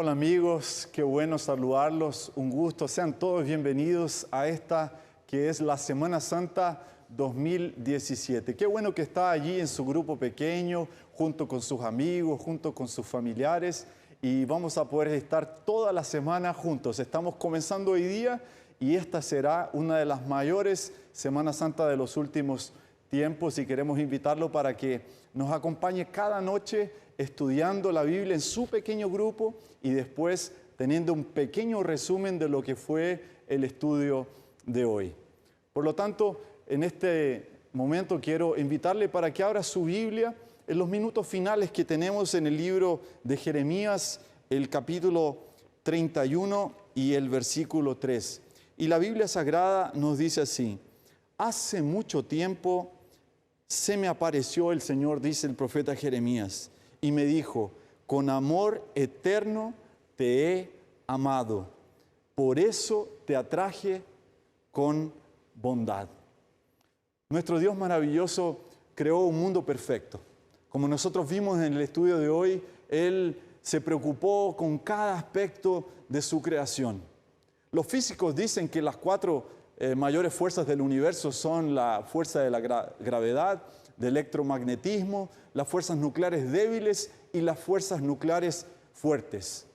Hola amigos, qué bueno saludarlos, un gusto. Sean todos bienvenidos a esta que es la Semana Santa 2017. Qué bueno que está allí en su grupo pequeño, junto con sus amigos, junto con sus familiares, y vamos a poder estar toda la semana juntos. Estamos comenzando hoy día y esta será una de las mayores Semanas Santas de los últimos tiempos, y queremos invitarlo para que nos acompañe cada noche estudiando la Biblia en su pequeño grupo y después teniendo un pequeño resumen de lo que fue el estudio de hoy. Por lo tanto, en este momento quiero invitarle para que abra su Biblia en los minutos finales que tenemos en el libro de Jeremías, el capítulo 31 y el versículo 3. Y la Biblia Sagrada nos dice así: hace mucho tiempo se me apareció el Señor, dice el profeta Jeremías, y me dijo: con amor eterno te he amado, por eso te atraje con bondad. Nuestro Dios maravilloso creó un mundo perfecto. Como nosotros vimos en el estudio de hoy, Él se preocupó con cada aspecto de su creación. Los físicos dicen que las cuatro mayores fuerzas del universo son la fuerza de la gravedad, del electromagnetismo, las fuerzas nucleares débiles y las fuerzas nucleares fuertes.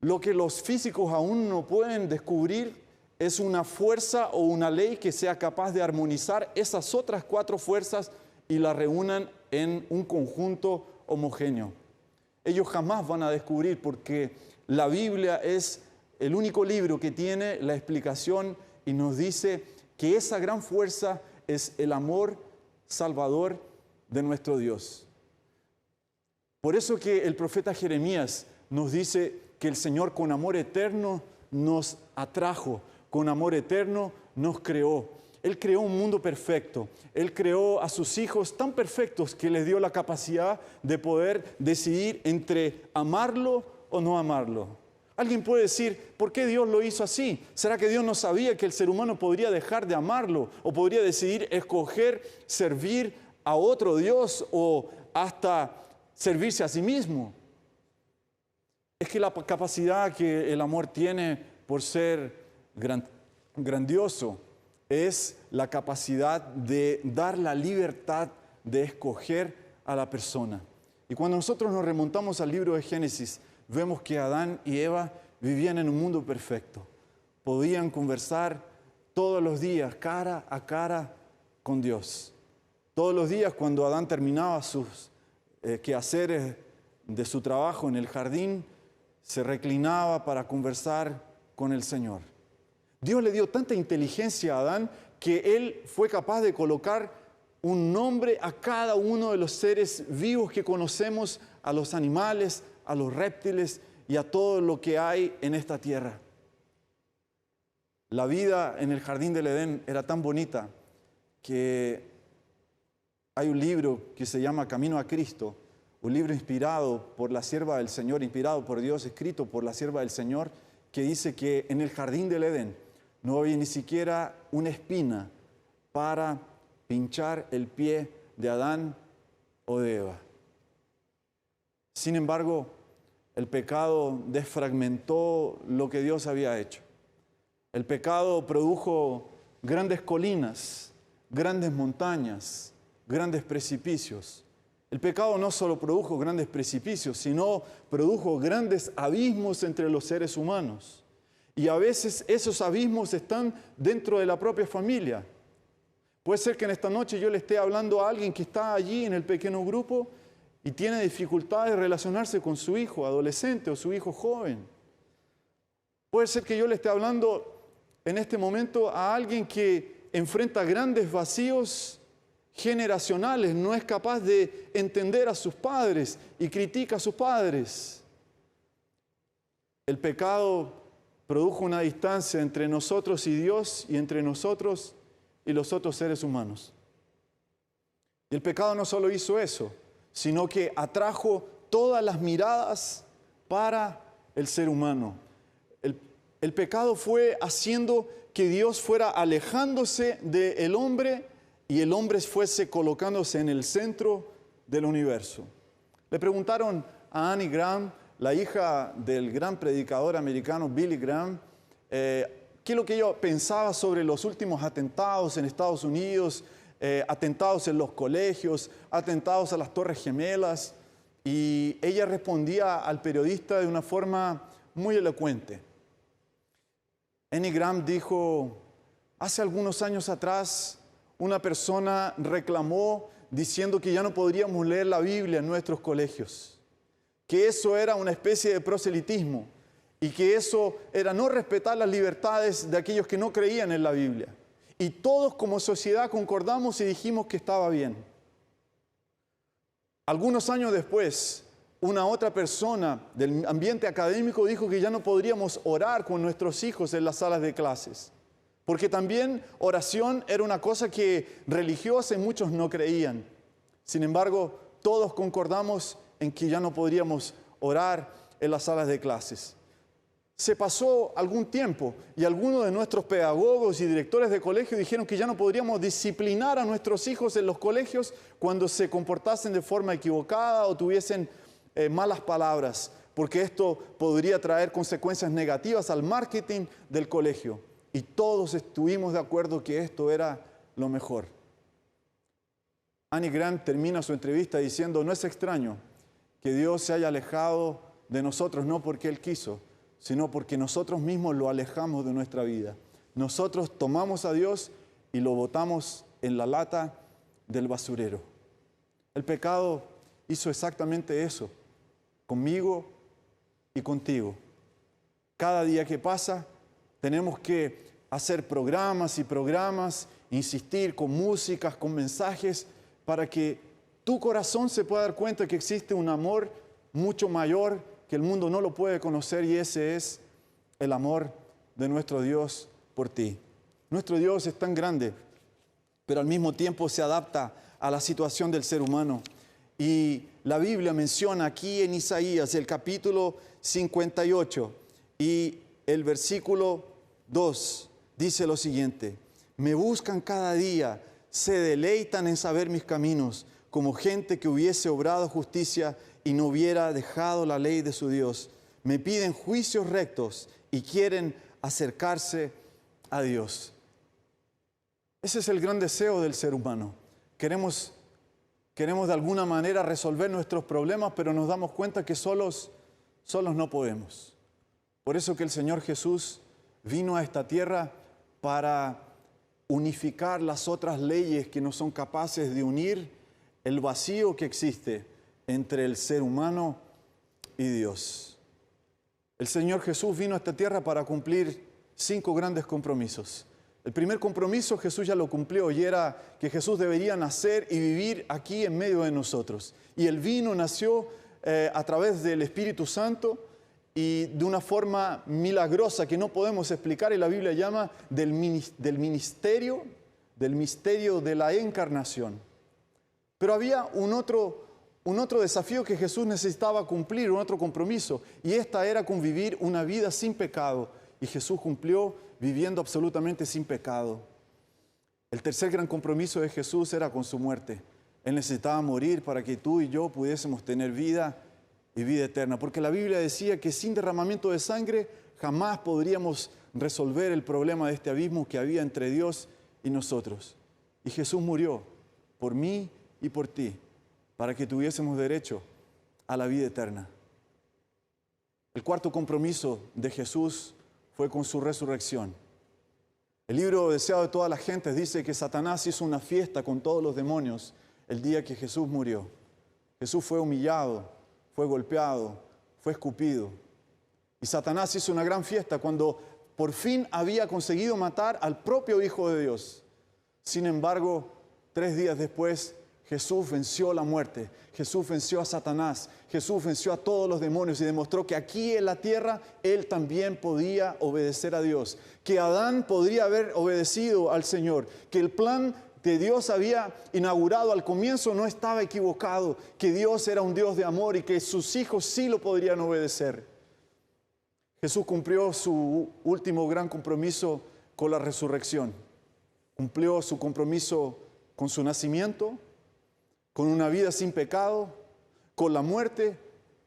Lo que los físicos aún no pueden descubrir es una fuerza o una ley que sea capaz de armonizar esas otras cuatro fuerzas y las reúnan en un conjunto homogéneo. Ellos jamás van a descubrir, porque la Biblia es el único libro que tiene la explicación y nos dice que esa gran fuerza es el amor salvador de nuestro Dios. Por eso que el profeta Jeremías nos dice que el Señor con amor eterno nos atrajo, con amor eterno nos creó. Él creó un mundo perfecto. Él creó a sus hijos tan perfectos que les dio la capacidad de poder decidir entre amarlo o no amarlo. Alguien puede decir: ¿por qué Dios lo hizo así? ¿Será que Dios no sabía que el ser humano podría dejar de amarlo? ¿O podría decidir escoger servir a otro Dios o hasta servirse a sí mismo? Es que la capacidad que el amor tiene por ser grandioso es la capacidad de dar la libertad de escoger a la persona. Y cuando nosotros nos remontamos al libro de Génesis, vemos que Adán y Eva vivían en un mundo perfecto. Podían conversar todos los días, cara a cara con Dios. Todos los días, cuando Adán terminaba sus quehaceres de su trabajo en el jardín, se reclinaba para conversar con el Señor. Dios le dio tanta inteligencia a Adán que él fue capaz de colocar un nombre a cada uno de los seres vivos que conocemos, a los animales, a los reptiles y a todo lo que hay en esta tierra. La vida en el jardín del Edén era tan bonita que hay un libro que se llama Camino a Cristo, un libro inspirado por la sierva del Señor, inspirado por Dios, escrito por la sierva del Señor, que dice que en el jardín del Edén no había ni siquiera una espina para pinchar el pie de Adán o de Eva. Sin embargo, el pecado desfragmentó lo que Dios había hecho. El pecado produjo grandes colinas, grandes montañas, grandes precipicios. El pecado no solo produjo grandes precipicios, sino produjo grandes abismos entre los seres humanos. Y a veces esos abismos están dentro de la propia familia. Puede ser que en esta noche yo le esté hablando a alguien que está allí en el pequeño grupo y tiene dificultades de relacionarse con su hijo adolescente o su hijo joven. Puede ser que yo le esté hablando en este momento a alguien que enfrenta grandes vacíos generacionales, no es capaz de entender a sus padres y critica a sus padres. El pecado produjo una distancia entre nosotros y Dios y entre nosotros y los otros seres humanos. Y el pecado no solo hizo eso, sino que atrajo todas las miradas para el ser humano. El pecado fue haciendo que Dios fuera alejándose del hombre y el hombre fuese colocándose en el centro del universo. Le preguntaron a Annie Graham, la hija del gran predicador americano Billy Graham, qué es lo que ella pensaba sobre los últimos atentados en Estados Unidos, atentados en los colegios, atentados a las Torres Gemelas. Y ella respondía al periodista de una forma muy elocuente. Annie Graham dijo: hace algunos años atrás, una persona reclamó diciendo que ya no podríamos leer la Biblia en nuestros colegios, que eso era una especie de proselitismo y que eso era no respetar las libertades de aquellos que no creían en la Biblia. Y todos como sociedad concordamos y dijimos que estaba bien. Algunos años después, una otra persona del ambiente académico dijo que ya no podríamos orar con nuestros hijos en las salas de clases, porque también oración era una cosa que religiosa y muchos no creían. Sin embargo, todos concordamos en que ya no podríamos orar en las salas de clases. Se pasó algún tiempo y algunos de nuestros pedagogos y directores de colegio dijeron que ya no podríamos disciplinar a nuestros hijos en los colegios cuando se comportasen de forma equivocada o tuviesen malas palabras, porque esto podría traer consecuencias negativas al marketing del colegio. Y todos estuvimos de acuerdo que esto era lo mejor. Annie Graham termina su entrevista diciendo: no es extraño que Dios se haya alejado de nosotros, no porque Él quiso, sino porque nosotros mismos lo alejamos de nuestra vida. Nosotros tomamos a Dios y lo botamos en la lata del basurero. El pecado hizo exactamente eso, conmigo y contigo. Cada día que pasa, tenemos que hacer programas y programas, insistir con músicas, con mensajes, para que tu corazón se pueda dar cuenta que existe un amor mucho mayor que el mundo no lo puede conocer, y ese es el amor de nuestro Dios por ti. Nuestro Dios es tan grande, pero al mismo tiempo se adapta a la situación del ser humano. Y la Biblia menciona aquí en Isaías, el capítulo 58 y el versículo 2, dice lo siguiente: me buscan cada día, se deleitan en saber mis caminos, como gente que hubiese obrado justicia y no hubiera dejado la ley de su Dios. Me piden juicios rectos y quieren acercarse a Dios. Ese es el gran deseo del ser humano. Queremos de alguna manera resolver nuestros problemas, pero nos damos cuenta que solos no podemos. Por eso que el Señor Jesús vino a esta tierra para unificar las otras leyes que no son capaces de unir el vacío que existe entre el ser humano y Dios. El Señor Jesús vino a esta tierra para cumplir 5 grandes compromisos. El primer compromiso Jesús ya lo cumplió, y era que Jesús debería nacer y vivir aquí en medio de nosotros. Y Él vino, nació a través del Espíritu Santo y de una forma milagrosa que no podemos explicar, y la Biblia llama del misterio de la encarnación. Pero había un otro desafío que Jesús necesitaba cumplir, un otro compromiso, y esta era convivir una vida sin pecado. Y Jesús cumplió viviendo absolutamente sin pecado. El tercer gran compromiso de Jesús era con su muerte. Él necesitaba morir para que tú y yo pudiésemos tener vida y vida eterna, porque la Biblia decía que sin derramamiento de sangre jamás podríamos resolver el problema de este abismo que había entre Dios y nosotros. Y Jesús murió por mí y por ti, para que tuviésemos derecho a la vida eterna. El cuarto compromiso de Jesús fue con su resurrección. El libro deseado de todas las gentes dice que Satanás hizo una fiesta con todos los demonios el día que Jesús murió. Jesús fue humillado, fue golpeado, fue escupido. Y Satanás hizo una gran fiesta cuando por fin había conseguido matar al propio Hijo de Dios. Sin embargo, 3 días después, Jesús venció la muerte, Jesús venció a Satanás, Jesús venció a todos los demonios y demostró que aquí en la tierra Él también podía obedecer a Dios, que Adán podría haber obedecido al Señor, que el plan que Dios había inaugurado al comienzo no estaba equivocado, que Dios era un Dios de amor y que sus hijos sí lo podrían obedecer. Jesús cumplió su último gran compromiso con la resurrección, cumplió su compromiso con su nacimiento, con una vida sin pecado, con la muerte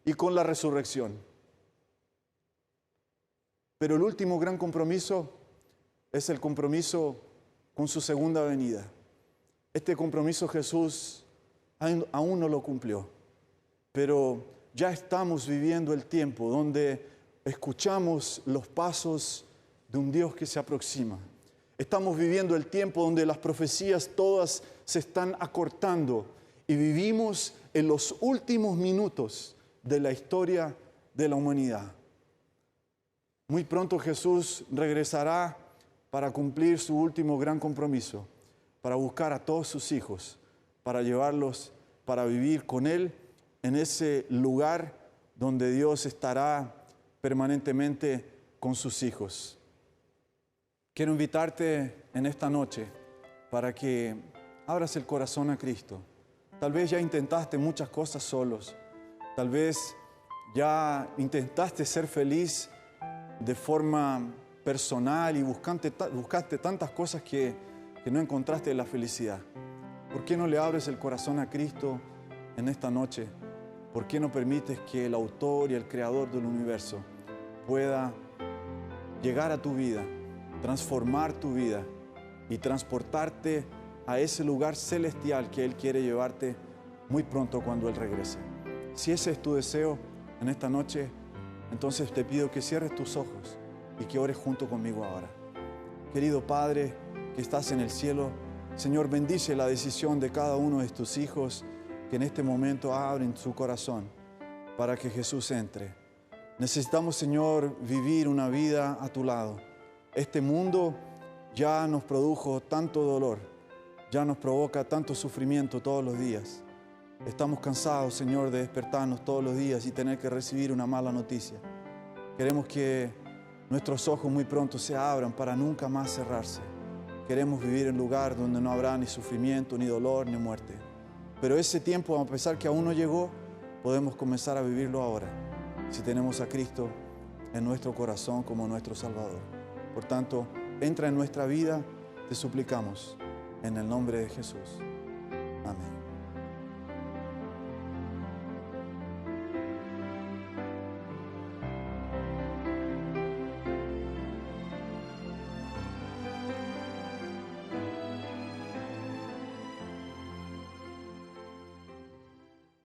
y con la resurrección. Pero el último gran compromiso es el compromiso con su segunda venida. Este compromiso Jesús aún no lo cumplió, pero ya estamos viviendo el tiempo donde escuchamos los pasos de un Dios que se aproxima. Estamos viviendo el tiempo donde las profecías todas se están acortando y vivimos en los últimos minutos de la historia de la humanidad. Muy pronto Jesús regresará para cumplir su último gran compromiso, para buscar a todos sus hijos, para llevarlos, para vivir con Él en ese lugar donde Dios estará permanentemente con sus hijos. Quiero invitarte en esta noche para que abras el corazón a Cristo. Tal vez ya intentaste muchas cosas solos. Tal vez ya intentaste ser feliz de forma personal y buscaste tantas cosas que no encontraste la felicidad. ¿Por qué no le abres el corazón a Cristo en esta noche? ¿Por qué no permites que el autor y el creador del universo pueda llegar a tu vida, transformar tu vida y transportarte a ese lugar celestial que Él quiere llevarte muy pronto cuando Él regrese? Si ese es tu deseo en esta noche, entonces te pido que cierres tus ojos y que ores junto conmigo ahora. Querido Padre que estás en el cielo, Señor, bendice la decisión de cada uno de tus hijos que en este momento abren su corazón para que Jesús entre. Necesitamos, Señor, vivir una vida a tu lado. Este mundo ya nos produjo tanto dolor, ya nos provoca tanto sufrimiento todos los días. Estamos cansados, Señor, de despertarnos todos los días y tener que recibir una mala noticia. Queremos que nuestros ojos muy pronto se abran para nunca más cerrarse. Queremos vivir en un lugar donde no habrá ni sufrimiento, ni dolor, ni muerte. Pero ese tiempo, a pesar que aún no llegó, podemos comenzar a vivirlo ahora, si tenemos a Cristo en nuestro corazón como nuestro Salvador. Por tanto, entra en nuestra vida, te suplicamos, en el nombre de Jesús. Amén.